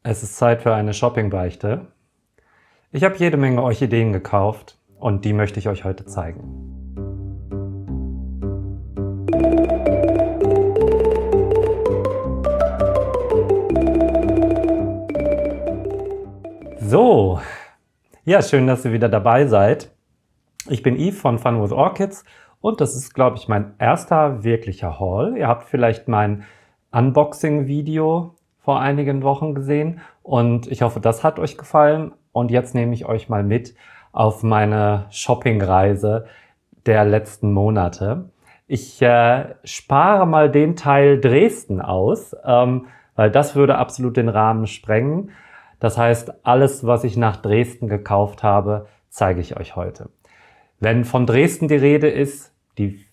Es ist Zeit für eine Shopping-Beichte. Ich habe jede Menge Orchideen gekauft und die möchte ich euch heute zeigen. So, ja, schön, dass ihr wieder dabei seid. Ich bin Yves von Fun with Orchids und das ist, glaube ich, mein erster wirklicher Haul. Ihr habt vielleicht mein Unboxing-Video vor einigen Wochen gesehen und ich hoffe, das hat euch gefallen. Und jetzt nehme ich euch mal mit auf meine Shoppingreise der letzten Monate. Ich spare mal den Teil Dresden aus, weil das würde absolut den Rahmen sprengen. Das heißt, alles, was ich nach Dresden gekauft habe, zeige ich euch heute. Wenn von Dresden die Rede ist,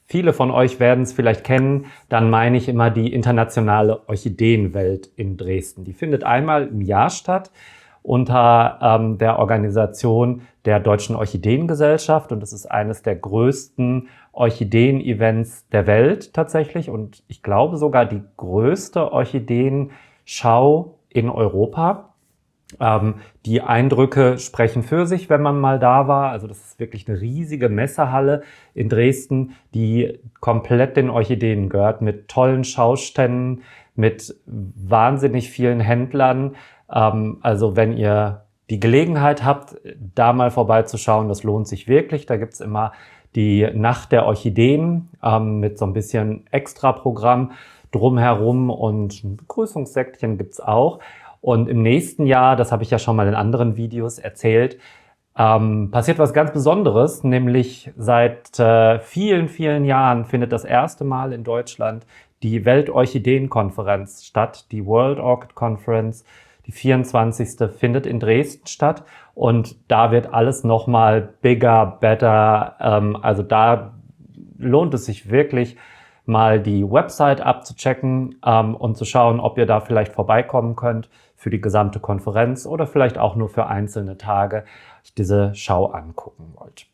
viele von euch werden es vielleicht kennen, dann meine ich immer die internationale Orchideenwelt in Dresden. Die findet einmal im Jahr statt unter der Organisation der Deutschen Orchideengesellschaft und es ist eines der größten Orchideen-Events der Welt tatsächlich und ich glaube sogar die größte Orchideenschau in Europa. Die Eindrücke sprechen für sich, wenn man mal da war. Also das ist wirklich eine riesige Messehalle in Dresden, die komplett den Orchideen gehört, mit tollen Schauständen, mit wahnsinnig vielen Händlern. Also wenn ihr die Gelegenheit habt, da mal vorbeizuschauen, das lohnt sich wirklich. Da gibt's immer die Nacht der Orchideen mit so ein bisschen Extraprogramm drumherum und ein Begrüßungssäckchen gibt's auch. Und im nächsten Jahr, das habe ich ja schon mal in anderen Videos erzählt, passiert was ganz Besonderes, nämlich seit vielen, vielen Jahren findet das erste Mal in Deutschland die Weltorchideenkonferenz statt, die World Orchid Conference. Die 24. findet in Dresden statt und da wird alles nochmal bigger, better. Also da lohnt es sich wirklich, mal die Website abzuchecken und zu schauen, ob ihr da vielleicht vorbeikommen könnt für die gesamte Konferenz oder vielleicht auch nur für einzelne Tage diese Schau angucken wollt.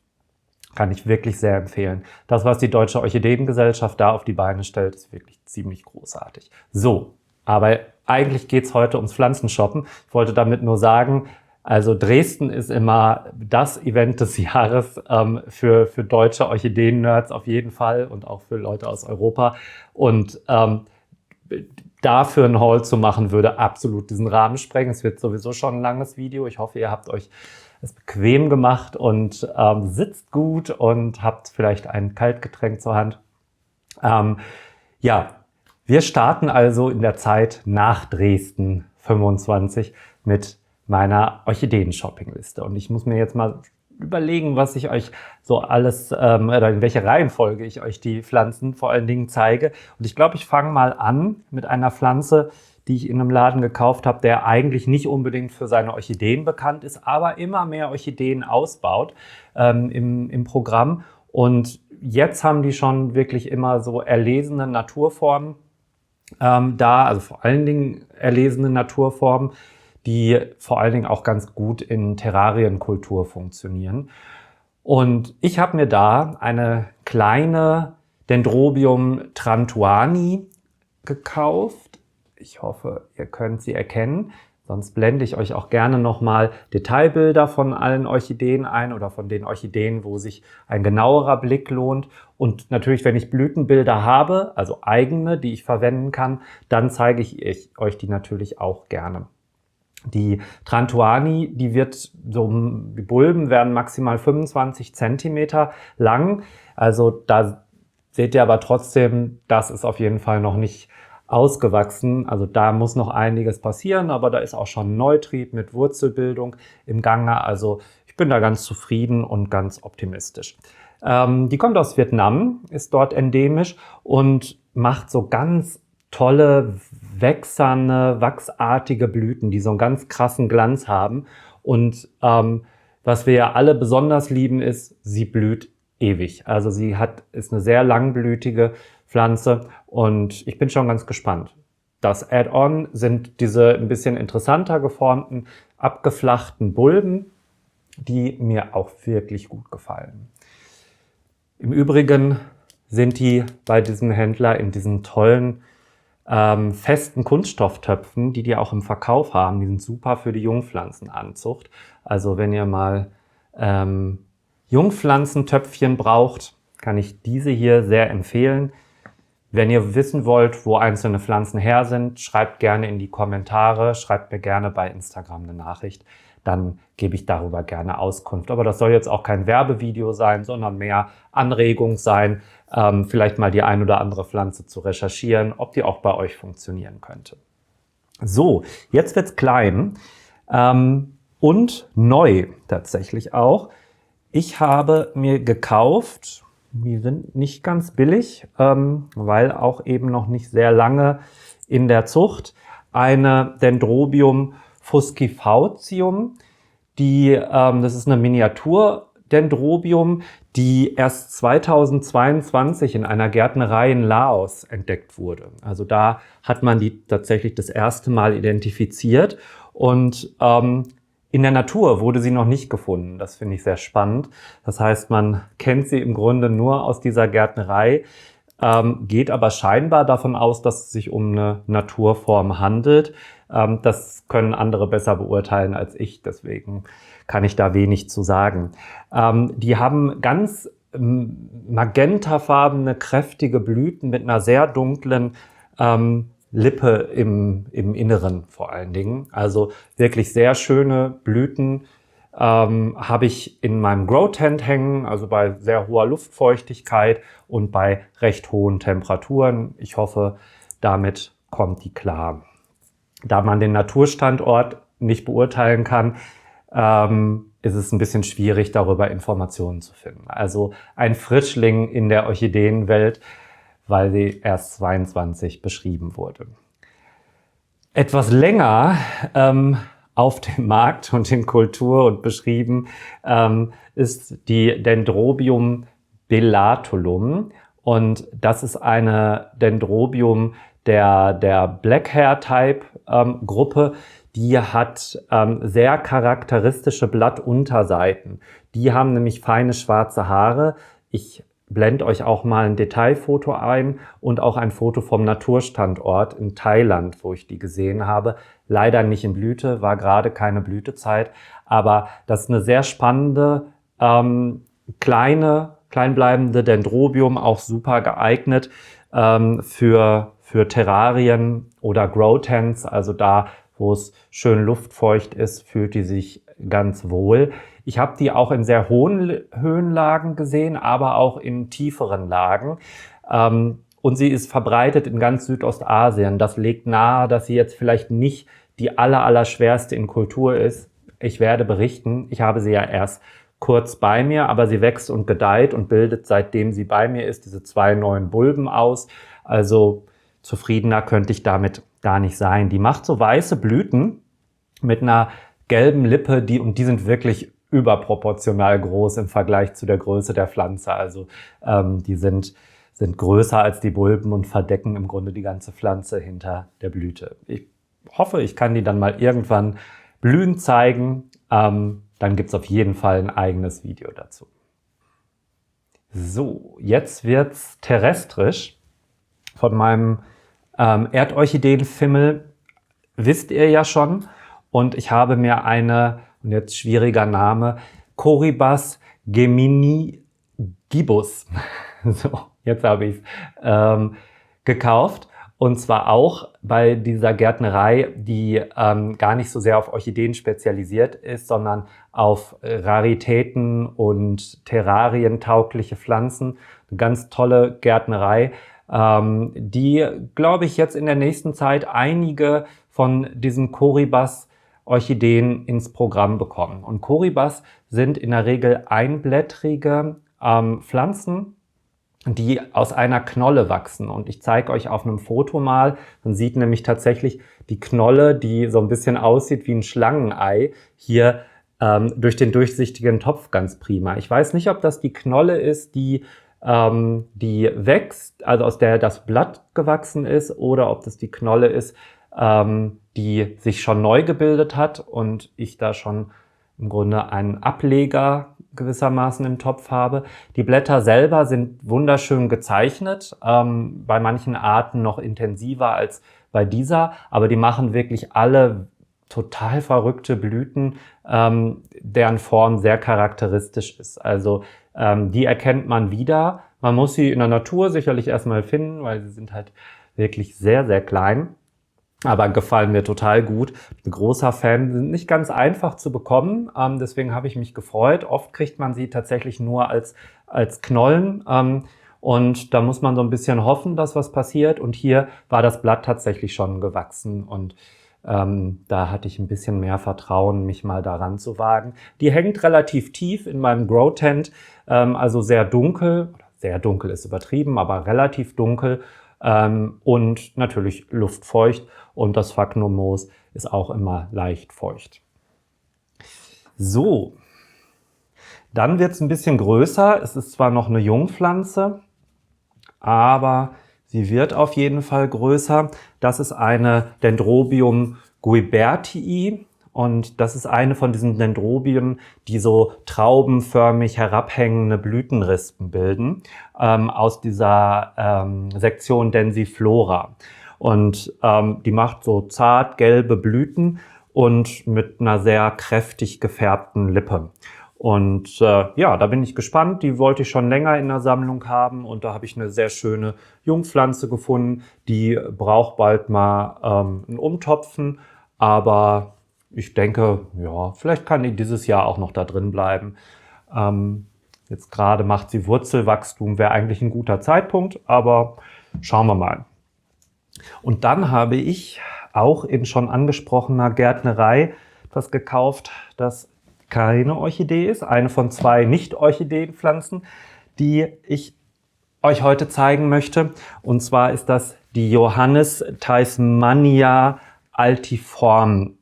Kann ich wirklich sehr empfehlen. Das, was die Deutsche Orchideengesellschaft da auf die Beine stellt, ist wirklich ziemlich großartig. So, aber eigentlich geht es heute ums Pflanzenshoppen. Ich wollte damit nur sagen, also Dresden ist immer das Event des Jahres für deutsche Orchideen-Nerds auf jeden Fall und auch für Leute aus Europa. Und dafür ein Haul zu machen, würde absolut diesen Rahmen sprengen. Es wird sowieso schon ein langes Video. Ich hoffe, ihr habt euch es bequem gemacht und sitzt gut und habt vielleicht ein Kaltgetränk zur Hand. Ja, wir starten also in der Zeit nach Dresden 25 mit meiner Orchideen-Shopping-Liste. Und ich muss mir jetzt mal überlegen, was ich euch so alles, oder in welcher Reihenfolge ich euch die Pflanzen vor allen Dingen zeige. Und ich glaube, ich fange mal an mit einer Pflanze, die ich in einem Laden gekauft habe, der eigentlich nicht unbedingt für seine Orchideen bekannt ist, aber immer mehr Orchideen ausbaut im Programm. Und jetzt haben die schon wirklich immer so erlesene Naturformen also vor allen Dingen erlesene Naturformen, die vor allen Dingen auch ganz gut in Terrarienkultur funktionieren. Und ich habe mir da eine kleine Dendrobium trantuani gekauft. Ich hoffe, ihr könnt sie erkennen. Sonst blende ich euch auch gerne nochmal Detailbilder von allen Orchideen ein oder von den Orchideen, wo sich ein genauerer Blick lohnt. Und natürlich, wenn ich Blütenbilder habe, also eigene, die ich verwenden kann, dann zeige ich euch die natürlich auch gerne. Die Trantuani, die Bulben werden maximal 25 Zentimeter lang. Also da seht ihr aber trotzdem, das ist auf jeden Fall noch nicht ausgewachsen. Also da muss noch einiges passieren, aber da ist auch schon Neutrieb mit Wurzelbildung im Gange. Also ich bin da ganz zufrieden und ganz optimistisch. Die kommt aus Vietnam, ist dort endemisch und macht so ganz tolle, wächserne, wachsartige Blüten, die so einen ganz krassen Glanz haben. Und was wir ja alle besonders lieben, ist, sie blüht ewig. Also ist eine sehr langblütige Pflanze und ich bin schon ganz gespannt. Das Add-on sind diese ein bisschen interessanter geformten, abgeflachten Bulben, die mir auch wirklich gut gefallen. Im Übrigen sind die bei diesem Händler in diesen tollen festen Kunststofftöpfen, die auch im Verkauf haben. Die sind super für die Jungpflanzenanzucht. Also wenn ihr mal Jungpflanzentöpfchen braucht, kann ich diese hier sehr empfehlen. Wenn ihr wissen wollt, wo einzelne Pflanzen her sind, schreibt gerne in die Kommentare, schreibt mir gerne bei Instagram eine Nachricht, dann gebe ich darüber gerne Auskunft. Aber das soll jetzt auch kein Werbevideo sein, sondern mehr Anregung sein, vielleicht mal die ein oder andere Pflanze zu recherchieren, ob die auch bei euch funktionieren könnte. So, jetzt wird's klein und neu tatsächlich auch. Ich habe mir gekauft, die sind nicht ganz billig, weil auch eben noch nicht sehr lange in der Zucht, eine Dendrobium fuscifacium. Das ist eine Miniatur-Dendrobium, die erst 2022 in einer Gärtnerei in Laos entdeckt wurde. Also da hat man die tatsächlich das erste Mal identifiziert und in der Natur wurde sie noch nicht gefunden. Das finde ich sehr spannend. Das heißt, man kennt sie im Grunde nur aus dieser Gärtnerei, geht aber scheinbar davon aus, dass es sich um eine Naturform handelt. Das können andere besser beurteilen als ich, deswegen kann ich da wenig zu sagen. Die haben ganz magentafarbene, kräftige Blüten mit einer sehr dunklen Lippe im Inneren vor allen Dingen. Also wirklich sehr schöne Blüten habe ich in meinem Grow Tent hängen, also bei sehr hoher Luftfeuchtigkeit und bei recht hohen Temperaturen. Ich hoffe, damit kommt die klar. Da man den Naturstandort nicht beurteilen kann, ist es ein bisschen schwierig, darüber Informationen zu finden. Also ein Frischling in der Orchideenwelt, weil sie erst 22 beschrieben wurde. Etwas länger auf dem Markt und in Kultur und beschrieben ist die Dendrobium bellatulum. Und das ist eine Dendrobium der Black Hair Type Gruppe. Die hat sehr charakteristische Blattunterseiten. Die haben nämlich feine schwarze Haare. Ich blende euch auch mal ein Detailfoto ein und auch ein Foto vom Naturstandort in Thailand, wo ich die gesehen habe. Leider nicht in Blüte, war gerade keine Blütezeit, aber das ist eine sehr spannende, kleinbleibende Dendrobium, auch super geeignet für Terrarien oder Grow Tents, also da, wo es schön luftfeucht ist, fühlt die sich ganz wohl. Ich habe die auch in sehr hohen Höhenlagen gesehen, aber auch in tieferen Lagen. Und sie ist verbreitet in ganz Südostasien. Das legt nahe, dass sie jetzt vielleicht nicht die allerschwerste in Kultur ist. Ich werde berichten. Ich habe sie ja erst kurz bei mir, aber sie wächst und gedeiht und bildet, seitdem sie bei mir ist, diese 2 neuen Bulben aus. Also zufriedener könnte ich damit gar nicht sein. Die macht so weiße Blüten mit einer gelben Lippe, die sind wirklich überproportional groß im Vergleich zu der Größe der Pflanze. Also die sind größer als die Bulben und verdecken im Grunde die ganze Pflanze hinter der Blüte. Ich hoffe, ich kann die dann mal irgendwann blühen zeigen. Dann gibt es auf jeden Fall ein eigenes Video dazu. So, jetzt wird's terrestrisch. Von meinem Erdorchideenfimmel wisst ihr ja schon. Und ich habe mir eine, und jetzt schwieriger Name, Corybas geminigibus, so, jetzt habe ich es, gekauft. Und zwar auch bei dieser Gärtnerei, die gar nicht so sehr auf Orchideen spezialisiert ist, sondern auf Raritäten und terrarientaugliche Pflanzen. Eine ganz tolle Gärtnerei, die, glaube ich, jetzt in der nächsten Zeit einige von diesen Corybas Orchideen ins Programm bekommen. Und Corybas sind in der Regel einblättrige Pflanzen, die aus einer Knolle wachsen. Und ich zeige euch auf einem Foto mal, man sieht nämlich tatsächlich die Knolle, die so ein bisschen aussieht wie ein Schlangenei, hier durch den durchsichtigen Topf ganz prima. Ich weiß nicht, ob das die Knolle ist, die wächst, also aus der das Blatt gewachsen ist, oder ob das die Knolle ist, die sich schon neu gebildet hat und ich da schon im Grunde einen Ableger gewissermaßen im Topf habe. Die Blätter selber sind wunderschön gezeichnet, bei manchen Arten noch intensiver als bei dieser, aber die machen wirklich alle total verrückte Blüten, deren Form sehr charakteristisch ist. Also die erkennt man wieder. Man muss sie in der Natur sicherlich erstmal finden, weil sie sind halt wirklich sehr, sehr klein. Aber gefallen mir total gut. Ich bin großer Fan, sind nicht ganz einfach zu bekommen, deswegen habe ich mich gefreut. Oft kriegt man sie tatsächlich nur als Knollen und da muss man so ein bisschen hoffen, dass was passiert. Und hier war das Blatt tatsächlich schon gewachsen und da hatte ich ein bisschen mehr Vertrauen, mich mal daran zu wagen. Die hängt relativ tief in meinem Grow Tent, also sehr dunkel. Sehr dunkel ist übertrieben, aber relativ dunkel. Und natürlich luftfeucht und das Sphagnum-Moos ist auch immer leicht feucht. So, dann wird es ein bisschen größer. Es ist zwar noch eine Jungpflanze, aber sie wird auf jeden Fall größer. Das ist eine Dendrobium guibertii. Und das ist eine von diesen Dendrobien, die so traubenförmig herabhängende Blütenrispen bilden, aus dieser Sektion Densiflora. Und die macht so zart gelbe Blüten und mit einer sehr kräftig gefärbten Lippe. Und ja, da bin ich gespannt. Die wollte ich schon länger in der Sammlung haben und da habe ich eine sehr schöne Jungpflanze gefunden. Die braucht bald mal ein Umtopfen, aber ich denke, ja, vielleicht kann die dieses Jahr auch noch da drin bleiben. Jetzt gerade macht sie Wurzelwachstum, wäre eigentlich ein guter Zeitpunkt, aber schauen wir mal. Und dann habe ich auch in schon angesprochener Gärtnerei etwas gekauft, das keine Orchidee ist. Eine von 2 Nicht-Orchideenpflanzen, die ich euch heute zeigen möchte. Und zwar ist das die Johannes Theismannia altifrons.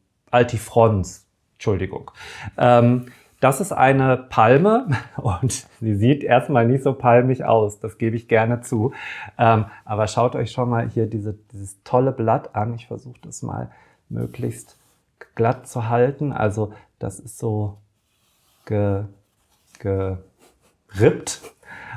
Entschuldigung. Das ist eine Palme und sie sieht erstmal nicht so palmig aus, das gebe ich gerne zu. Aber schaut euch schon mal hier dieses tolle Blatt an. Ich versuche das mal möglichst glatt zu halten. Also das ist so gerippt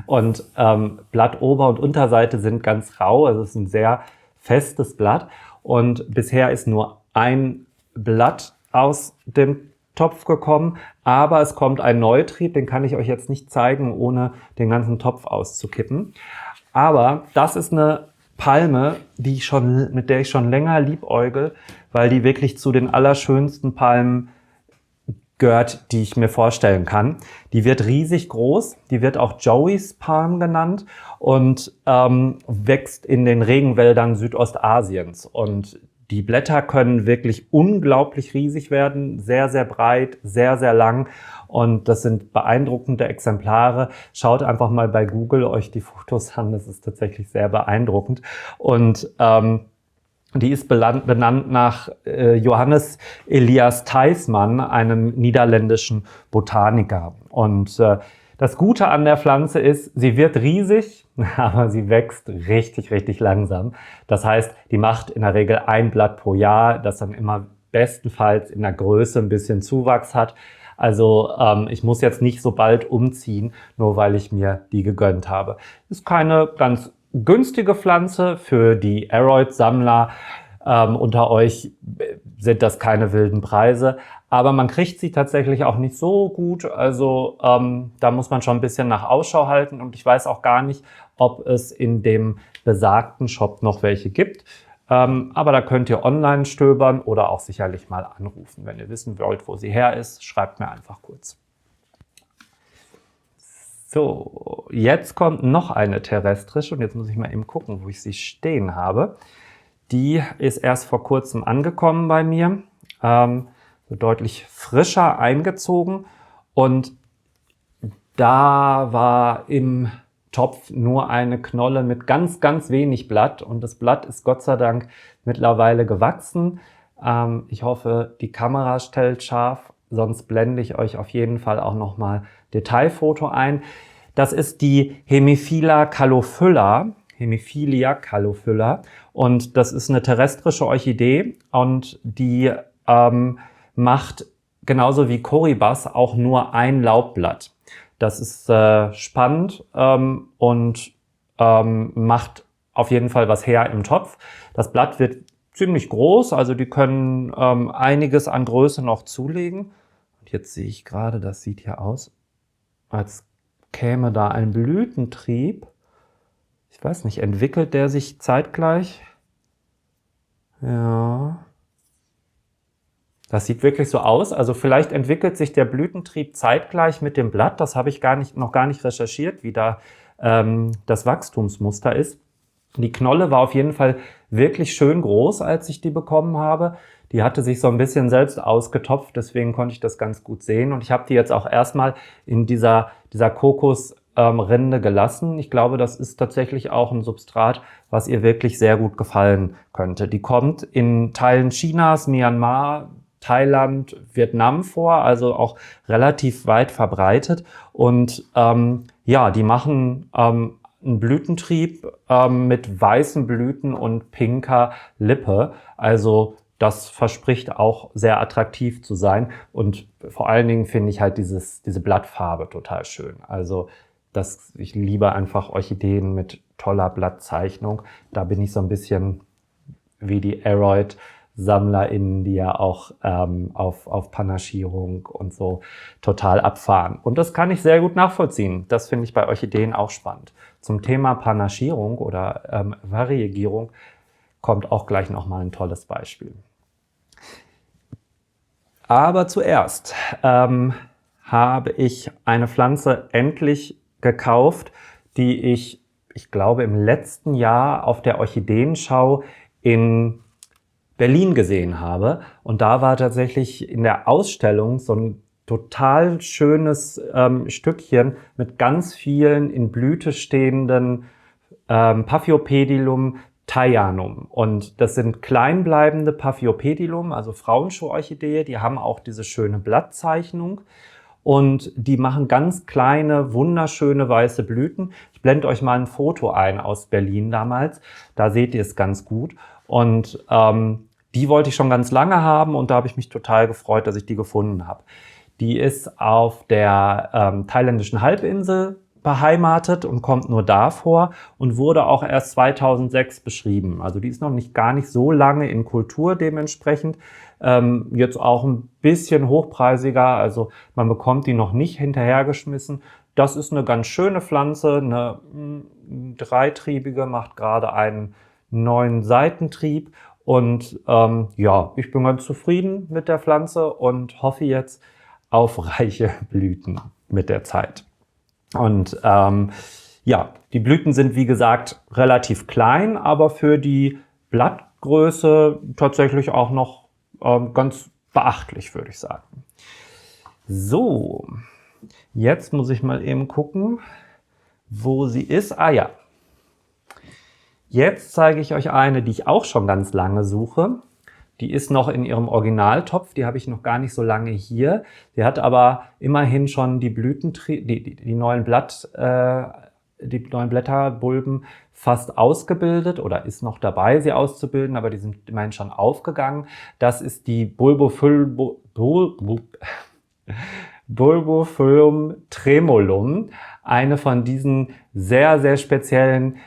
und Blattober- und Unterseite sind ganz rau. Also es ist ein sehr festes Blatt und bisher ist nur ein Blatt aus dem Topf gekommen, aber es kommt ein Neutrieb, den kann ich euch jetzt nicht zeigen, ohne den ganzen Topf auszukippen. Aber das ist eine Palme, mit der ich schon länger liebäugel, weil die wirklich zu den allerschönsten Palmen gehört, die ich mir vorstellen kann. Die wird riesig groß, die wird auch Joey's Palm genannt und wächst in den Regenwäldern Südostasiens. Und die Blätter können wirklich unglaublich riesig werden, sehr, sehr breit, sehr, sehr lang und das sind beeindruckende Exemplare. Schaut einfach mal bei Google euch die Fotos an, das ist tatsächlich sehr beeindruckend. Und die ist benannt nach Johannes Elias Theismann, einem niederländischen Botaniker. Und das Gute an der Pflanze ist, sie wird riesig, aber sie wächst richtig, richtig langsam. Das heißt, die macht in der Regel ein Blatt pro Jahr, das dann immer bestenfalls in der Größe ein bisschen Zuwachs hat. Also ich muss jetzt nicht so bald umziehen, nur weil ich mir die gegönnt habe. Ist keine ganz günstige Pflanze für die Aroid-Sammler. Unter euch sind das keine wilden Preise, aber man kriegt sie tatsächlich auch nicht so gut. Also da muss man schon ein bisschen nach Ausschau halten und ich weiß auch gar nicht, ob es in dem besagten Shop noch welche gibt. Aber da könnt ihr online stöbern oder auch sicherlich mal anrufen. Wenn ihr wissen wollt, wo sie her ist, schreibt mir einfach kurz. So, jetzt kommt noch eine terrestrische und jetzt muss ich mal eben gucken, wo ich sie stehen habe. Die ist erst vor kurzem angekommen bei mir, so deutlich frischer eingezogen und da war im Topf nur eine Knolle mit ganz, ganz wenig Blatt und das Blatt ist Gott sei Dank mittlerweile gewachsen. Ich hoffe, die Kamera stellt scharf, sonst blende ich euch auf jeden Fall auch nochmal Detailfoto ein. Das ist die Hemiphilia calophylla. Und das ist eine terrestrische Orchidee und die macht genauso wie Corybas auch nur ein Laubblatt. Das ist spannend und macht auf jeden Fall was her im Topf. Das Blatt wird ziemlich groß, also die können einiges an Größe noch zulegen. Und jetzt sehe ich gerade, das sieht hier aus, als käme da ein Blütentrieb. Ich weiß nicht, entwickelt der sich zeitgleich? Ja. Das sieht wirklich so aus. Also vielleicht entwickelt sich der Blütentrieb zeitgleich mit dem Blatt. Das habe ich noch gar nicht recherchiert, wie da das Wachstumsmuster ist. Die Knolle war auf jeden Fall wirklich schön groß, als ich die bekommen habe. Die hatte sich so ein bisschen selbst ausgetopft, deswegen konnte ich das ganz gut sehen. Und ich habe die jetzt auch erstmal in dieser Kokosrinde gelassen. Ich glaube, das ist tatsächlich auch ein Substrat, was ihr wirklich sehr gut gefallen könnte. Die kommt in Teilen Chinas, Myanmar, Thailand, Vietnam vor, also auch relativ weit verbreitet. Und ja, die machen einen Blütentrieb mit weißen Blüten und pinker Lippe. Also das verspricht auch sehr attraktiv zu sein. Und vor allen Dingen finde ich halt diese Blattfarbe total schön. Also ich liebe einfach Orchideen mit toller Blattzeichnung. Da bin ich so ein bisschen wie die Aroid-SammlerInnen, die ja auch auf Panaschierung und so total abfahren. Und das kann ich sehr gut nachvollziehen. Das finde ich bei Orchideen auch spannend. Zum Thema Panaschierung oder Variegierung kommt auch gleich nochmal ein tolles Beispiel. Aber zuerst habe ich eine Pflanze endlich gekauft, die ich glaube, im letzten Jahr auf der Orchideenschau in Berlin gesehen habe. Und da war tatsächlich in der Ausstellung so ein total schönes Stückchen mit ganz vielen in Blüte stehenden Paphiopedilum thaianum. Und das sind kleinbleibende Paphiopedilum, also Frauenschuh-Orchidee. Die haben auch diese schöne Blattzeichnung. Und die machen ganz kleine, wunderschöne weiße Blüten. Ich blende euch mal ein Foto ein aus Berlin damals. Da seht ihr es ganz gut. Und die wollte ich schon ganz lange haben und da habe ich mich total gefreut, dass ich die gefunden habe. Die ist auf der thailändischen Halbinsel beheimatet und kommt nur da vor und wurde auch erst 2006 beschrieben. Also die ist noch gar nicht so lange in Kultur dementsprechend. Jetzt auch ein bisschen hochpreisiger, also man bekommt die noch nicht hinterhergeschmissen. Das ist eine ganz schöne Pflanze, eine dreitriebige, macht gerade einen neuen Seitentrieb. Und ja, ich bin ganz zufrieden mit der Pflanze und hoffe jetzt auf reiche Blüten mit der Zeit. Und ja, die Blüten sind wie gesagt relativ klein, aber für die Blattgröße tatsächlich auch noch ganz beachtlich, würde ich sagen. So, jetzt muss ich mal eben gucken, wo sie ist. Ah ja, jetzt zeige ich euch eine, die ich auch schon ganz lange suche. Die ist noch in ihrem Originaltopf, die habe ich noch gar nicht so lange hier. Sie hat aber immerhin schon die neuen Blätterbulben fast ausgebildet oder ist noch dabei, sie auszubilden, aber die sind immerhin schon aufgegangen. Das ist die Bulbophyllum tremulum, eine von diesen sehr, sehr speziellen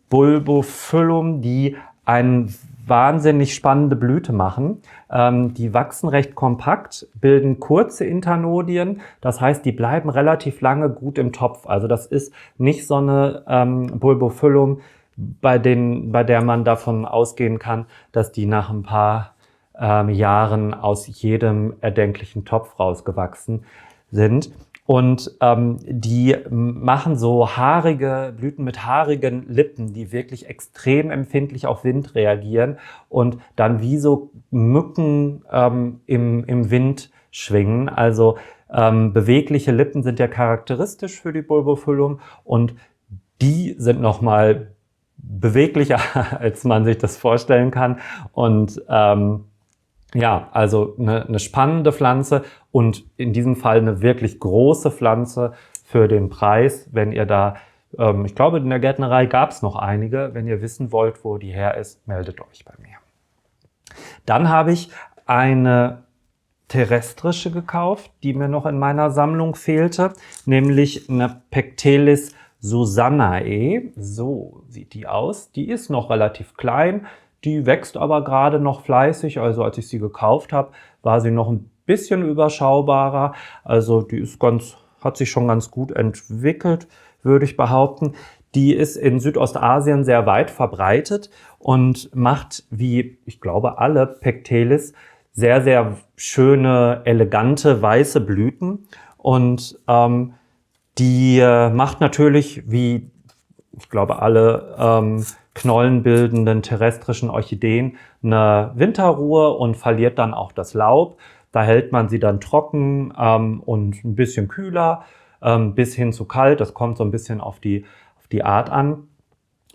Bulbophyllum, die einen wahnsinnig spannende Blüte machen. Die wachsen recht kompakt, bilden kurze Internodien. Das heißt, die bleiben relativ lange gut im Topf. Also das ist nicht so eine Bulbophyllum, bei der man davon ausgehen kann, dass die nach ein paar Jahren aus jedem erdenklichen Topf rausgewachsen sind. Und die machen so haarige Blüten mit haarigen Lippen, die wirklich extrem empfindlich auf Wind reagieren und dann wie so Mücken im Wind schwingen. Also bewegliche Lippen sind ja charakteristisch für die Bulbophyllum und die sind nochmal beweglicher, als man sich das vorstellen kann. Und ja, also eine spannende Pflanze und in diesem Fall eine wirklich große Pflanze für den Preis. Wenn ihr da, ich glaube, in der Gärtnerei gab es noch einige. Wenn ihr wissen wollt, wo die her ist, meldet euch bei mir. Dann habe ich eine terrestrische gekauft, die mir noch in meiner Sammlung fehlte, nämlich eine Pectelis Susannae. So sieht die aus. Die ist noch relativ klein, die wächst aber gerade noch fleißig. Also als ich sie gekauft habe, war sie noch ein bisschen überschaubarer. Also die ist hat sich schon ganz gut entwickelt, würde ich behaupten. Die ist in Südostasien sehr weit verbreitet und macht, wie ich glaube alle Pectelis, sehr, sehr schöne, elegante, weiße Blüten. Und die macht natürlich, wie ich glaube alle knollenbildenden terrestrischen Orchideen, eine Winterruhe und verliert dann auch das Laub. Da hält man sie dann trocken und ein bisschen kühler, bis hin zu kalt. Das kommt so ein bisschen auf die Art an.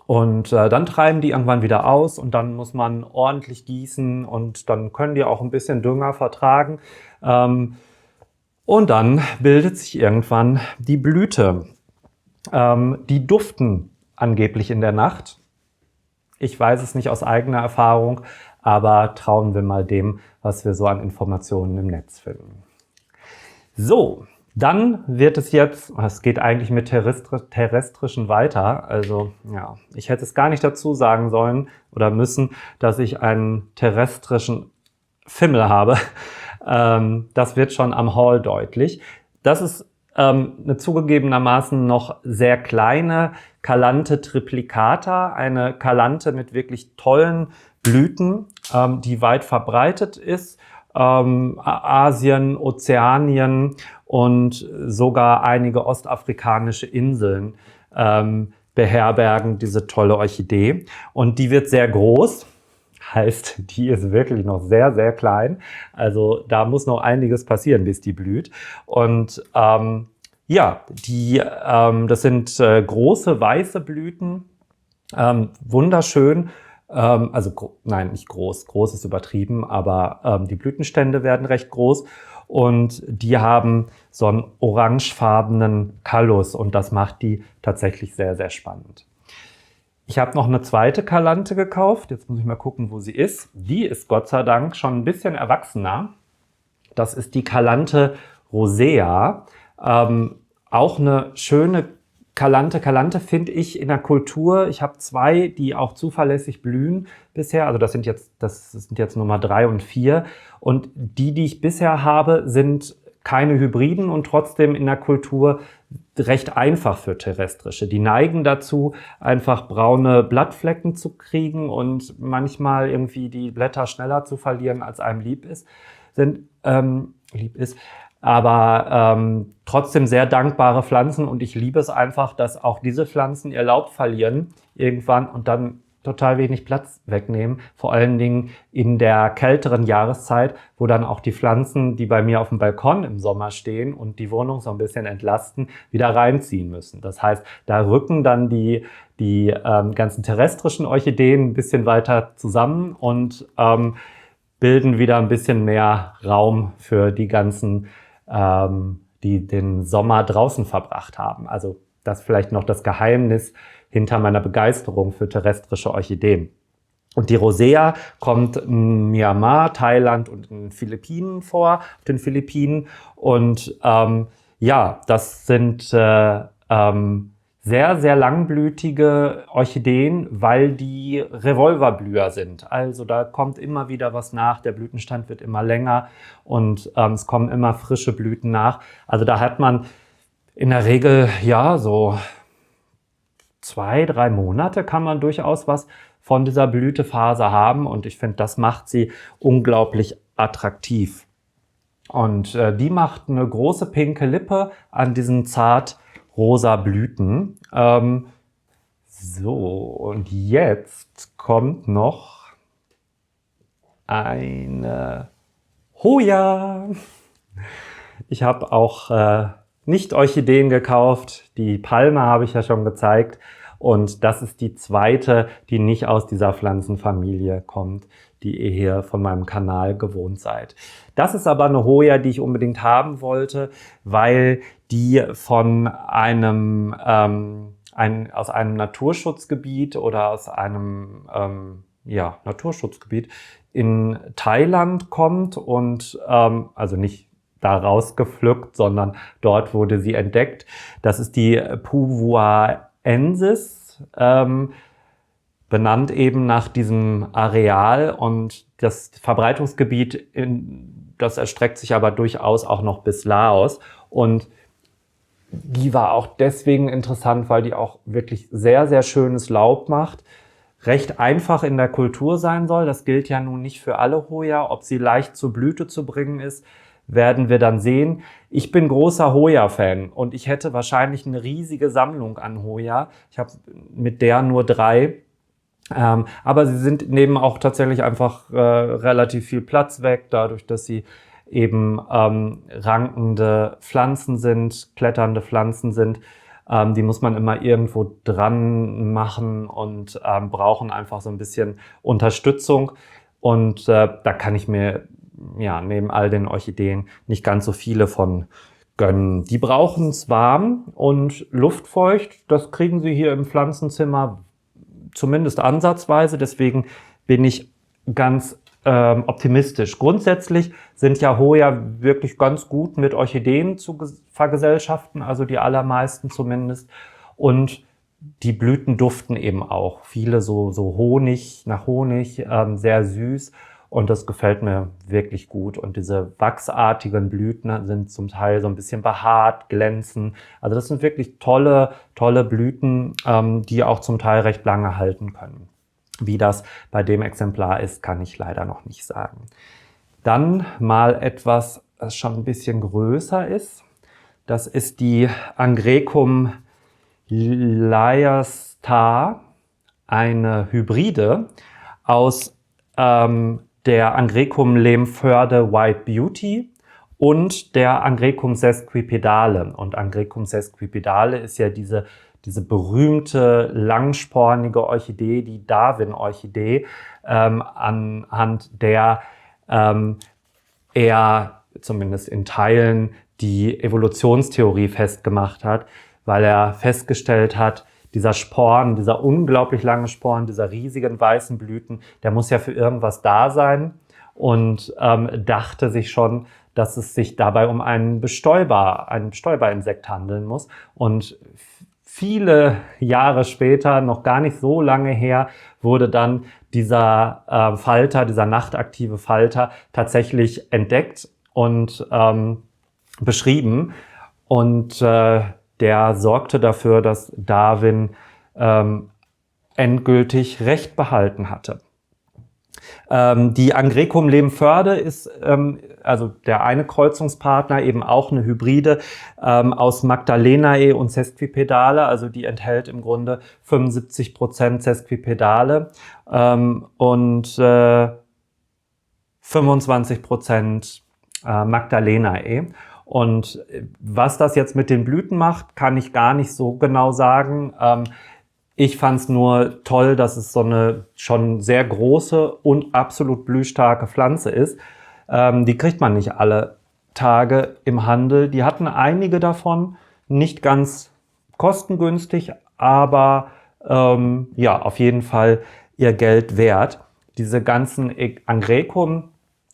Und dann treiben die irgendwann wieder aus und dann muss man ordentlich gießen und dann können die auch ein bisschen Dünger vertragen. Und dann bildet sich irgendwann die Blüte. Die duften angeblich in der Nacht. Ich weiß es nicht aus eigener Erfahrung, aber trauen wir mal dem, was wir so an Informationen im Netz finden. So, dann wird es jetzt, es geht eigentlich mit terrestrischen weiter, also ja, ich hätte es gar nicht dazu sagen sollen oder müssen, dass ich einen terrestrischen Fimmel habe. Das wird schon am Haul deutlich. Das ist eine zugegebenermaßen noch sehr kleine Calanthe triplicata, eine Calanthe mit wirklich tollen Blüten, die weit verbreitet ist. Asien, Ozeanien und sogar einige ostafrikanische Inseln beherbergen diese tolle Orchidee. Und die wird sehr groß, heißt, die ist wirklich noch sehr, sehr klein. Also da muss noch einiges passieren, bis die blüht. Und ja, das sind große weiße Blüten, wunderschön. Also nein, nicht groß. Groß ist übertrieben, aber die Blütenstände werden recht groß und die haben so einen orangefarbenen Callus und das macht die tatsächlich sehr, sehr spannend. Ich habe noch eine zweite Calanthe gekauft. Jetzt muss ich mal gucken, wo sie ist. Die ist Gott sei Dank schon ein bisschen erwachsener. Das ist die Calanthe rosea. Auch eine schöne Calanthe. Calanthe finde ich in der Kultur. Ich habe zwei, die auch zuverlässig blühen bisher. Also das sind jetzt Nummer 3 und 4. Und die ich bisher habe, sind keine Hybriden und trotzdem in der Kultur recht einfach für terrestrische. Die neigen dazu, einfach braune Blattflecken zu kriegen und manchmal irgendwie die Blätter schneller zu verlieren, als einem lieb ist. Aber trotzdem sehr dankbare Pflanzen und ich liebe es einfach, dass auch diese Pflanzen ihr Laub verlieren irgendwann und dann total wenig Platz wegnehmen. Vor allen Dingen in der kälteren Jahreszeit, wo dann auch die Pflanzen, die bei mir auf dem Balkon im Sommer stehen und die Wohnung so ein bisschen entlasten, wieder reinziehen müssen. Das heißt, da rücken dann die ganzen terrestrischen Orchideen ein bisschen weiter zusammen und bilden wieder ein bisschen mehr Raum für die ganzen, die den Sommer draußen verbracht haben. Also das ist vielleicht noch das Geheimnis hinter meiner Begeisterung für terrestrische Orchideen. Und die Rosea kommt in Myanmar, Thailand und in den Philippinen vor, auf den Philippinen. Und ja, das sind sehr, sehr langblütige Orchideen, weil die Revolverblüher sind. Also da kommt immer wieder was nach, der Blütenstand wird immer länger und es kommen immer frische Blüten nach. Also da hat man in der Regel, ja, so 2-3 Monate kann man durchaus was von dieser Blütephase haben und ich finde, das macht sie unglaublich attraktiv. Und die macht eine große pinke Lippe an diesen zart rosa Blüten. So, und jetzt kommt noch eine Hoya. Ich habe auch nicht Orchideen gekauft. Die Palme habe ich ja schon gezeigt. Und das ist die zweite, die nicht aus dieser Pflanzenfamilie kommt, die ihr hier von meinem Kanal gewohnt seid. Das ist aber eine Hoya, die ich unbedingt haben wollte, weil die von aus einem Naturschutzgebiet oder aus einem Naturschutzgebiet in Thailand kommt und also nicht daraus gepflückt, sondern dort wurde sie entdeckt. Das ist die Puvuaensis, benannt eben nach diesem Areal, und das Verbreitungsgebiet, das erstreckt sich aber durchaus auch noch bis Laos, und die war auch deswegen interessant, weil die auch wirklich sehr, sehr schönes Laub macht, recht einfach in der Kultur sein soll. Das gilt ja nun nicht für alle Hoya. Ob sie leicht zur Blüte zu bringen ist, werden wir dann sehen. Ich bin großer Hoya-Fan und ich hätte wahrscheinlich eine riesige Sammlung an Hoya. Ich habe mit der nur 3. Aber sie nehmen auch tatsächlich einfach relativ viel Platz weg, dadurch, dass sie eben rankende Pflanzen sind, kletternde Pflanzen sind. Die muss man immer irgendwo dran machen und brauchen einfach so ein bisschen Unterstützung. Und da kann ich mir neben all den Orchideen nicht ganz so viele von gönnen. Die brauchen es warm und luftfeucht. Das kriegen sie hier im Pflanzenzimmer zumindest ansatzweise. Deswegen bin ich ganz optimistisch. Grundsätzlich sind ja Hoya wirklich ganz gut mit Orchideen zu vergesellschaften, also die allermeisten zumindest. Und die Blüten duften eben auch. Viele so Honig, nach Honig, sehr süß. Und das gefällt mir wirklich gut. Und diese wachsartigen Blüten sind zum Teil so ein bisschen behaart, glänzen. Also das sind wirklich tolle Blüten, die auch zum Teil recht lange halten können. Wie das bei dem Exemplar ist, kann ich leider noch nicht sagen. Dann mal etwas, das schon ein bisschen größer ist. Das ist die Angrecum Leierstar, eine Hybride aus der Angrecum Lehmförde White Beauty und der Angrecum sesquipedale. Und Angrecum sesquipedale ist ja diese berühmte langspornige Orchidee, die Darwin-Orchidee, anhand der er zumindest in Teilen die Evolutionstheorie festgemacht hat, weil er festgestellt hat, dieser Sporn, dieser unglaublich lange Sporn, dieser riesigen weißen Blüten, der muss ja für irgendwas da sein, und dachte sich schon, dass es sich dabei um ein Bestäuberinsekt handeln muss. Und viele Jahre später, noch gar nicht so lange her, wurde dann dieser Falter, dieser nachtaktive Falter tatsächlich entdeckt und beschrieben. Und der sorgte dafür, dass Darwin endgültig Recht behalten hatte. Die Angrecum Lehmförde ist also der eine Kreuzungspartner, eben auch eine Hybride aus Magdalenae und Sesquipedale, also die enthält im Grunde 75% Sesquipedale und 25% Magdalenae. Und was das jetzt mit den Blüten macht, kann ich gar nicht so genau sagen. Ich fand es nur toll, dass es so eine schon sehr große und absolut blühstarke Pflanze ist. Die kriegt man nicht alle Tage im Handel. Die hatten einige davon, nicht ganz kostengünstig, aber auf jeden Fall ihr Geld wert. Diese ganzen Angrecum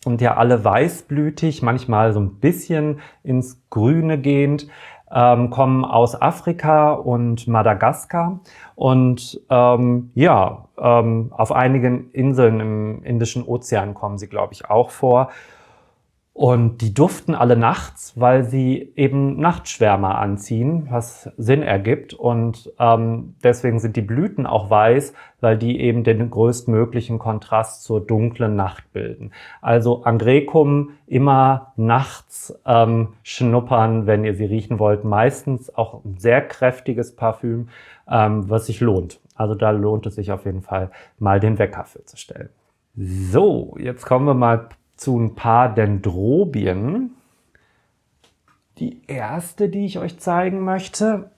sind ja alle weißblütig, manchmal so ein bisschen ins Grüne gehend. Kommen aus Afrika und Madagaskar und auf einigen Inseln im Indischen Ozean kommen sie, glaube ich, auch vor. Und die duften alle nachts, weil sie eben Nachtschwärmer anziehen, was Sinn ergibt. Und deswegen sind die Blüten auch weiß, weil die eben den größtmöglichen Kontrast zur dunklen Nacht bilden. Also Angrecum immer nachts schnuppern, wenn ihr sie riechen wollt. Meistens auch ein sehr kräftiges Parfüm, was sich lohnt. Also da lohnt es sich auf jeden Fall, mal den Wecker für zu stellen. So, jetzt kommen wir mal zu ein paar Dendrobien. Die erste, die ich euch zeigen möchte,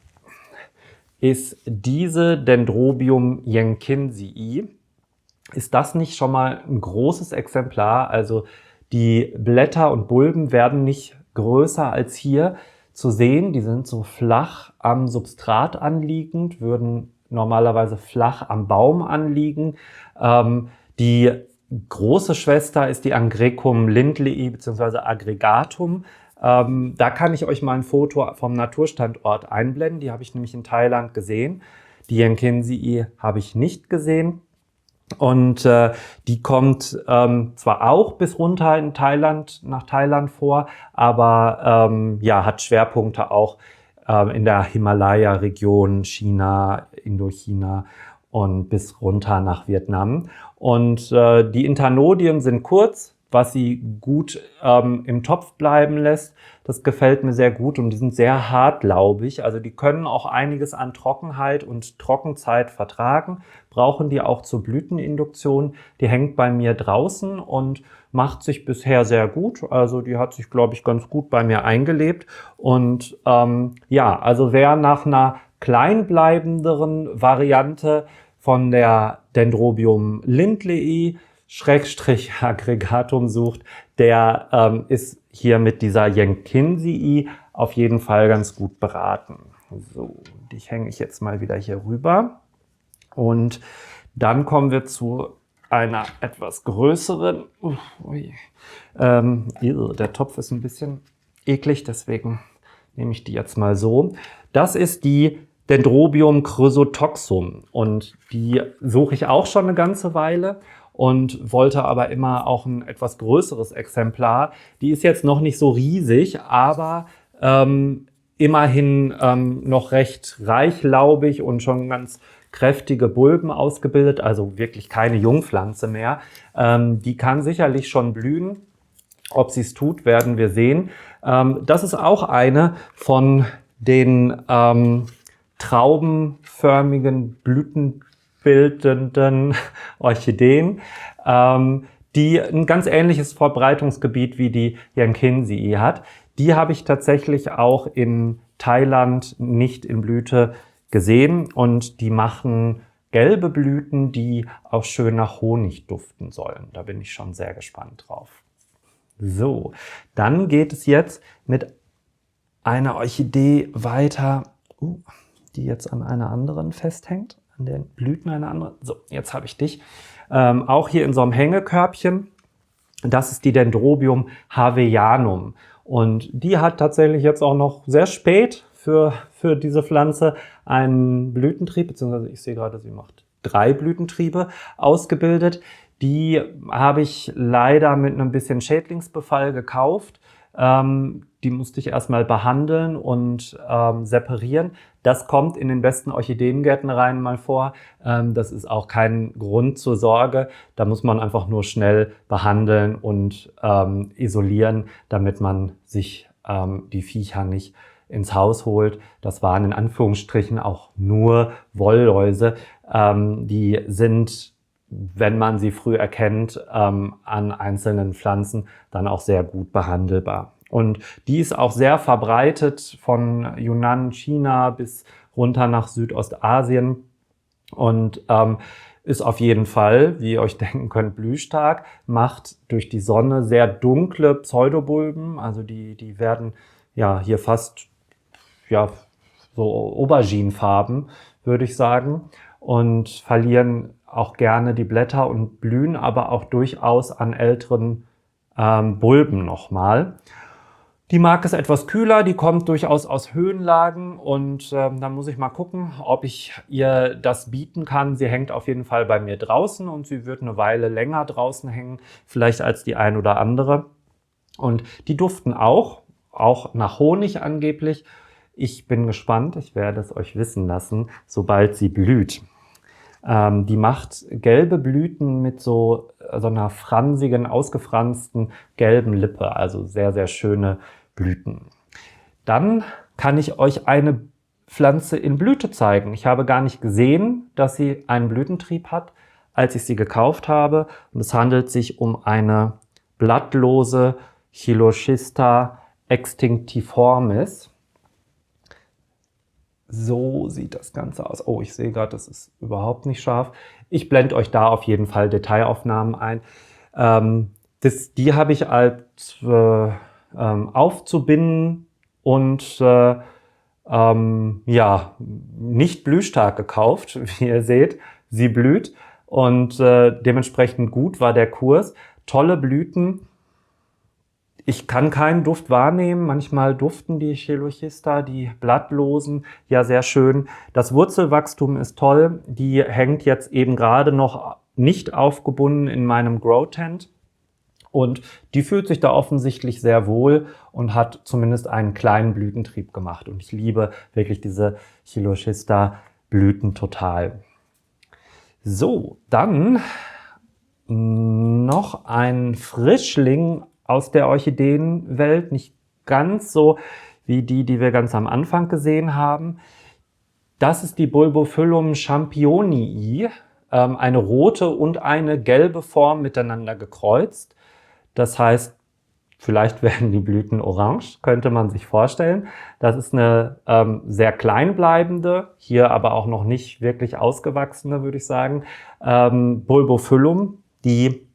ist diese Dendrobium jenkinsii. Ist das nicht schon mal ein großes Exemplar? Also die Blätter und Bulben werden nicht größer als hier zu sehen. Die sind so flach am Substrat anliegend, würden normalerweise flach am Baum anliegen. Die große Schwester ist die Angrecum lindlei bzw. aggregatum. Da kann ich euch mal ein Foto vom Naturstandort einblenden. Die habe ich nämlich in Thailand gesehen. Die Jenkinsii habe ich nicht gesehen. Und die kommt zwar auch bis runter in Thailand, nach Thailand vor, aber ja, hat Schwerpunkte auch in der Himalaya-Region, China, Indochina und bis runter nach Vietnam. Und die Internodien sind kurz, was sie gut im Topf bleiben lässt. Das gefällt mir sehr gut und die sind sehr hartlaubig. Also die können auch einiges an Trockenheit und Trockenzeit vertragen, brauchen die auch zur Blüteninduktion. Die hängt bei mir draußen und macht sich bisher sehr gut. Also die hat sich, glaube ich, ganz gut bei mir eingelebt. Und ja, also wer nach einer kleinbleibenderen Variante von der Dendrobium lindlei / aggregatum sucht, der ist hier mit dieser Jenkinsii auf jeden Fall ganz gut beraten. So, die hänge ich jetzt mal wieder hier rüber. Und dann kommen wir zu einer etwas größeren. Der Topf ist ein bisschen eklig, deswegen nehme ich die jetzt mal so. Das ist die Dendrobium chrysotoxum und die suche ich auch schon eine ganze Weile und wollte aber immer auch ein etwas größeres Exemplar. Die ist jetzt noch nicht so riesig, aber immerhin noch recht reichlaubig und schon ganz kräftige Bulben ausgebildet, also wirklich keine Jungpflanze mehr. Die kann sicherlich schon blühen. Ob sie es tut, werden wir sehen. Das ist auch eine von den traubenförmigen, blütenbildenden Orchideen, die ein ganz ähnliches Verbreitungsgebiet wie die Jenkinsii hat. Die habe ich tatsächlich auch in Thailand nicht in Blüte gesehen und die machen gelbe Blüten, die auch schön nach Honig duften sollen. Da bin ich schon sehr gespannt drauf. So, dann geht es jetzt mit einer Orchidee weiter, die jetzt an einer anderen festhängt, an den Blüten einer anderen. So, jetzt habe ich dich. Auch hier in so einem Hängekörbchen. Das ist die Dendrobium haveanum. Und die hat tatsächlich jetzt auch noch sehr spät für diese Pflanze einen Blütentrieb, beziehungsweise ich sehe gerade, sie macht 3 Blütentriebe ausgebildet. Die habe ich leider mit einem bisschen Schädlingsbefall gekauft. Die musste ich erstmal behandeln und separieren. Das kommt in den besten Orchideengärtnereien mal vor. Das ist auch kein Grund zur Sorge. Da muss man einfach nur schnell behandeln und isolieren, damit man sich die Viecher nicht ins Haus holt. Das waren in Anführungsstrichen auch nur Wollläuse. Die sind, wenn man sie früh erkennt, an einzelnen Pflanzen dann auch sehr gut behandelbar. Und die ist auch sehr verbreitet von Yunnan, China bis runter nach Südostasien und ist auf jeden Fall, wie ihr euch denken könnt, blühstark, macht durch die Sonne sehr dunkle Pseudobulben, also die werden ja hier fast ja so Auberginefarben, würde ich sagen, und verlieren auch gerne die Blätter und blühen aber auch durchaus an älteren Bulben nochmal. Die mag es etwas kühler, die kommt durchaus aus Höhenlagen und da muss ich mal gucken, ob ich ihr das bieten kann. Sie hängt auf jeden Fall bei mir draußen und sie wird eine Weile länger draußen hängen, vielleicht als die ein oder andere. Und die duften auch nach Honig angeblich. Ich bin gespannt, ich werde es euch wissen lassen, sobald sie blüht. Die macht gelbe Blüten mit so einer fransigen, ausgefransten gelben Lippe, also sehr, sehr schöne Blüten. Dann kann ich euch eine Pflanze in Blüte zeigen. Ich habe gar nicht gesehen, dass sie einen Blütentrieb hat, als ich sie gekauft habe. Und es handelt sich um eine blattlose Chiloschista extinctiformis. So sieht das Ganze aus. Oh, ich sehe gerade, das ist überhaupt nicht scharf. Ich blende euch da auf jeden Fall Detailaufnahmen ein. Die habe ich als aufzubinden und ja, nicht blühstark gekauft, wie ihr seht. Sie blüht und dementsprechend gut war der Kurs. Tolle Blüten. Ich kann keinen Duft wahrnehmen. Manchmal duften die Chelochista, die Blattlosen, ja sehr schön. Das Wurzelwachstum ist toll. Die hängt jetzt eben gerade noch nicht aufgebunden in meinem Grow Tent. Und die fühlt sich da offensichtlich sehr wohl und hat zumindest einen kleinen Blütentrieb gemacht. Und ich liebe wirklich diese Chelochista-Blüten total. So, dann noch ein Frischling aus der Orchideenwelt, nicht ganz so wie die wir ganz am Anfang gesehen haben. Das ist die Bulbophyllum championii, eine rote und eine gelbe Form miteinander gekreuzt. Das heißt, vielleicht werden die Blüten orange, könnte man sich vorstellen. Das ist eine sehr klein bleibende, hier aber auch noch nicht wirklich ausgewachsene, würde ich sagen, Bulbophyllum, die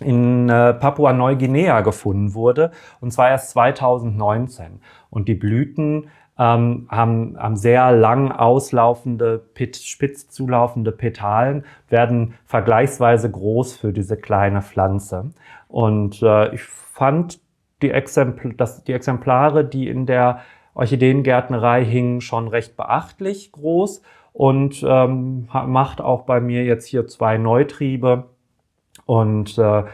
in Papua-Neuguinea gefunden wurde, und zwar erst 2019. Und die Blüten haben sehr lang auslaufende, spitz zulaufende Petalen, werden vergleichsweise groß für diese kleine Pflanze. Und ich fand die Exemplare, die in der Orchideengärtnerei hingen, schon recht beachtlich groß und macht auch bei mir jetzt hier 2 Neutriebe. Und da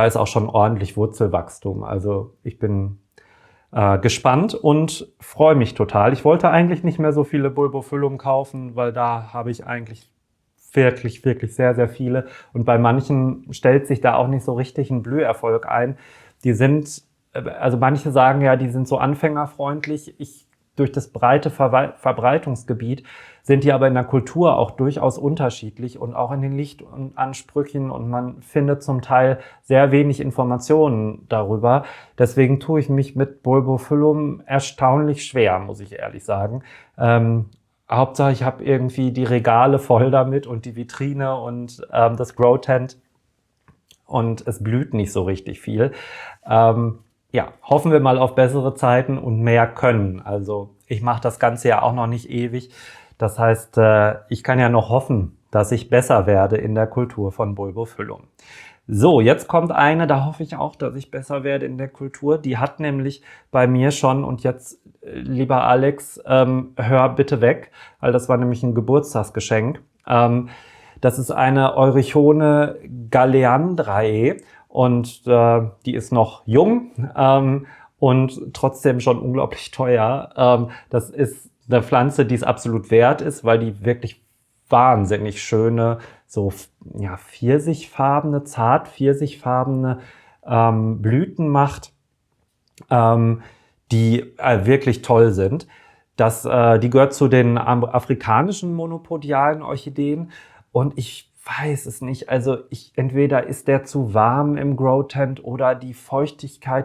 ist auch schon ordentlich Wurzelwachstum. Also ich bin gespannt und freue mich total. Ich wollte eigentlich nicht mehr so viele Bulbophyllum kaufen, weil da habe ich eigentlich wirklich, wirklich sehr, sehr viele. Und bei manchen stellt sich da auch nicht so richtig ein Blüherfolg ein. Die sind, also manche sagen ja, die sind so anfängerfreundlich. Durch das breite Verbreitungsgebiet sind die aber in der Kultur auch durchaus unterschiedlich und auch in den Lichtansprüchen, und man findet zum Teil sehr wenig Informationen darüber. Deswegen tue ich mich mit Bulbophyllum erstaunlich schwer, muss ich ehrlich sagen. Hauptsache, ich habe irgendwie die Regale voll damit und die Vitrine und das Grow Tent, und es blüht nicht so richtig viel. Ja, hoffen wir mal auf bessere Zeiten und mehr können. Also ich mache das Ganze ja auch noch nicht ewig. Das heißt, ich kann ja noch hoffen, dass ich besser werde in der Kultur von Bulbophyllum. So, jetzt kommt eine, da hoffe ich auch, dass ich besser werde in der Kultur. Die hat nämlich bei mir schon, und jetzt, lieber Alex, hör bitte weg, weil das war nämlich ein Geburtstagsgeschenk. Das ist eine Eurichone galeandrae. Und die ist noch jung und trotzdem schon unglaublich teuer. Das ist eine Pflanze, die es absolut wert ist, weil die wirklich wahnsinnig schöne, so ja, zart pfirsichfarbene Blüten macht, die wirklich toll sind. Die gehört zu den afrikanischen monopodialen Orchideen, und ich weiß es nicht. Also entweder ist der zu warm im Grow Tent oder die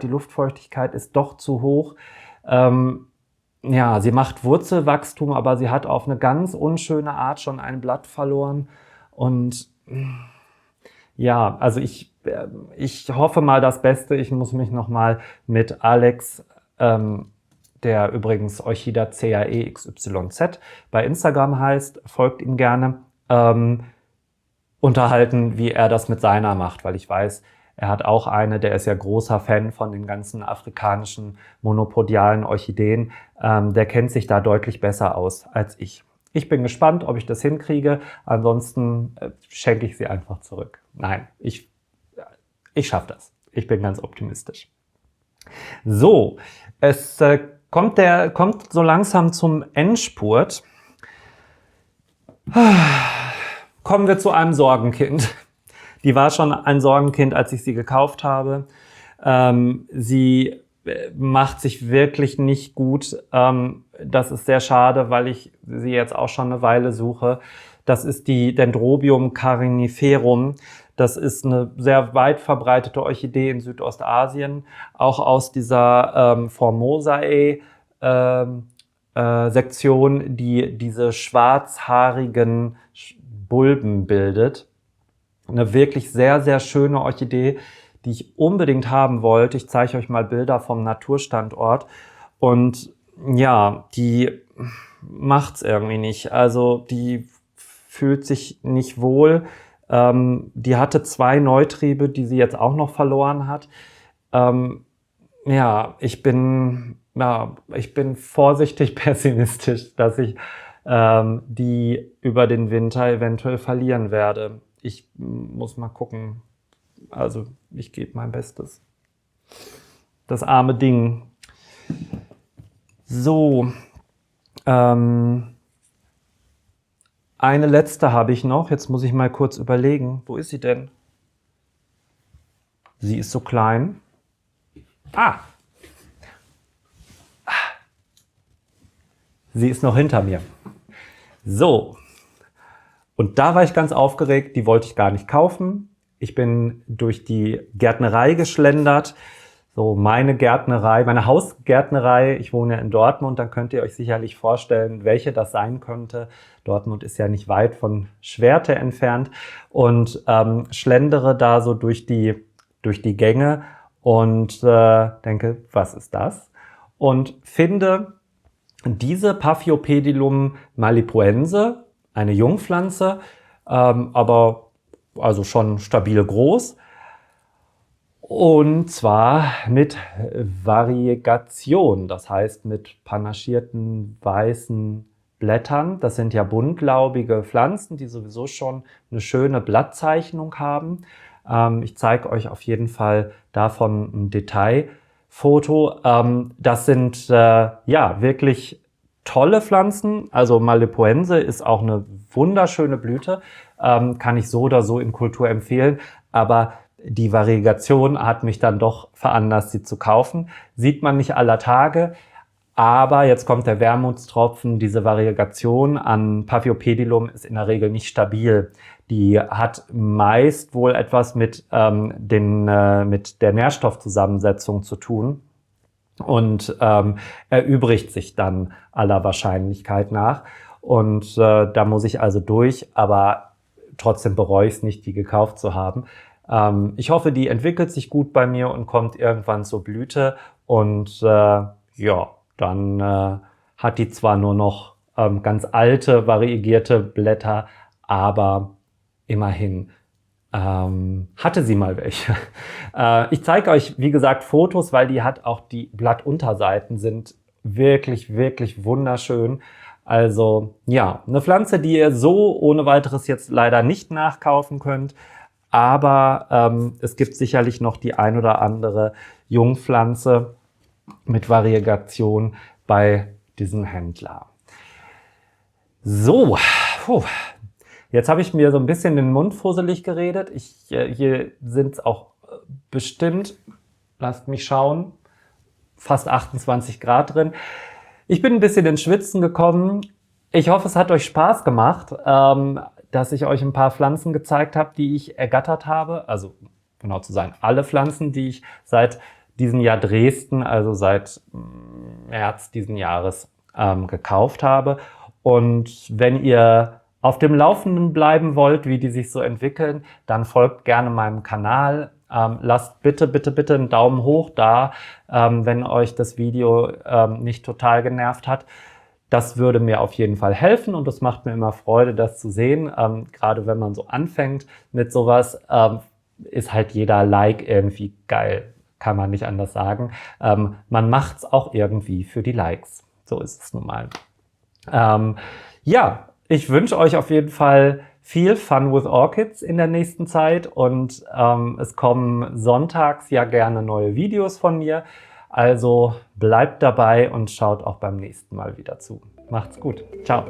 Luftfeuchtigkeit ist doch zu hoch. Ja, sie macht Wurzelwachstum, aber sie hat auf eine ganz unschöne Art schon ein Blatt verloren. Und ja, also ich hoffe mal das Beste. Ich muss mich nochmal mit Alex, der übrigens Orchida CAE-XYZ bei Instagram heißt, folgt ihm gerne, unterhalten, wie er das mit seiner macht, weil ich weiß, er hat auch eine, der ist ja großer Fan von den ganzen afrikanischen monopodialen Orchideen. Der kennt sich da deutlich besser aus als ich. Ich bin gespannt, ob ich das hinkriege. Ansonsten schenke ich sie einfach zurück. Nein, ich schaffe das. Ich bin ganz optimistisch. So, es kommt so langsam zum Endspurt. Kommen wir zu einem Sorgenkind. Die war schon ein Sorgenkind, als ich sie gekauft habe. Sie macht sich wirklich nicht gut. Das ist sehr schade, weil ich sie jetzt auch schon eine Weile suche. Das ist die Dendrobium cariniferum. Das ist eine sehr weit verbreitete Orchidee in Südostasien, auch aus dieser Formosae Sektion, die diese schwarzhaarigen Bulben bildet. Eine wirklich sehr, sehr schöne Orchidee, die ich unbedingt haben wollte. Ich zeige euch mal Bilder vom Naturstandort. Und ja, die macht's irgendwie nicht. Also die fühlt sich nicht wohl. Die hatte 2 Neutriebe, die sie jetzt auch noch verloren hat. Ja, ich bin vorsichtig pessimistisch, dass ich die über den Winter eventuell verlieren werde. Ich muss mal gucken. Also ich gebe mein Bestes. Das arme Ding. So, eine letzte habe ich noch. Jetzt muss ich mal kurz überlegen. Wo ist sie denn? Sie ist so klein. Ah! Sie ist noch hinter mir. So. Und da war ich ganz aufgeregt. Die wollte ich gar nicht kaufen. Ich bin durch die Gärtnerei geschlendert. So meine Gärtnerei, meine Hausgärtnerei. Ich wohne ja in Dortmund. Dann könnt ihr euch sicherlich vorstellen, welche das sein könnte. Dortmund ist ja nicht weit von Schwerte entfernt. Und schlendere da so durch die Gänge und denke, was ist das? Und finde diese Paphiopedilum malipoense, eine Jungpflanze, aber also schon stabil groß. Und zwar mit Variegation, das heißt mit panaschierten weißen Blättern. Das sind ja buntlaubige Pflanzen, die sowieso schon eine schöne Blattzeichnung haben. Ich zeige euch auf jeden Fall davon ein Detailfoto. Das sind ja wirklich tolle Pflanzen. Also Malipoense ist auch eine wunderschöne Blüte. Kann ich so oder so in Kultur empfehlen. Aber die Variegation hat mich dann doch veranlasst, sie zu kaufen. Sieht man nicht aller Tage. Aber jetzt kommt der Wermutstropfen. Diese Variegation an Paphiopedilum ist in der Regel nicht stabil. Die hat meist wohl etwas mit der Nährstoffzusammensetzung zu tun und erübrigt sich dann aller Wahrscheinlichkeit nach. Und da muss ich also durch, aber trotzdem bereue ich es nicht, die gekauft zu haben. Ich hoffe, die entwickelt sich gut bei mir und kommt irgendwann zur Blüte. Und ja, dann hat die zwar nur noch ganz alte, variegierte Blätter, aber immerhin hatte sie mal welche. Ich zeige euch, wie gesagt, Fotos, weil die hat auch die Blattunterseiten sind wirklich, wirklich wunderschön. Also ja, eine Pflanze, die ihr so ohne weiteres jetzt leider nicht nachkaufen könnt. Aber es gibt sicherlich noch die ein oder andere Jungpflanze mit Variegation bei diesem Händler. So, jetzt habe ich mir so ein bisschen den Mund fusselig geredet. Hier sind es auch bestimmt, lasst mich schauen, fast 28 Grad drin. Ich bin ein bisschen ins Schwitzen gekommen. Ich hoffe, es hat euch Spaß gemacht, dass ich euch ein paar Pflanzen gezeigt habe, die ich ergattert habe. Also genau zu sein, alle Pflanzen, die ich seit diesem Jahr Dresden, also seit März diesen Jahres gekauft habe. Und wenn ihr auf dem Laufenden bleiben wollt, wie die sich so entwickeln, dann folgt gerne meinem Kanal. Lasst bitte, bitte, bitte einen Daumen hoch da, wenn euch das Video nicht total genervt hat. Das würde mir auf jeden Fall helfen und es macht mir immer Freude, das zu sehen. Gerade wenn man so anfängt mit sowas, ist halt jeder Like irgendwie geil. Kann man nicht anders sagen. Man macht es auch irgendwie für die Likes. So ist es nun mal. Ja, ich wünsche euch auf jeden Fall viel Fun with Orchids in der nächsten Zeit und es kommen sonntags ja gerne neue Videos von mir. Also bleibt dabei und schaut auch beim nächsten Mal wieder zu. Macht's gut. Ciao.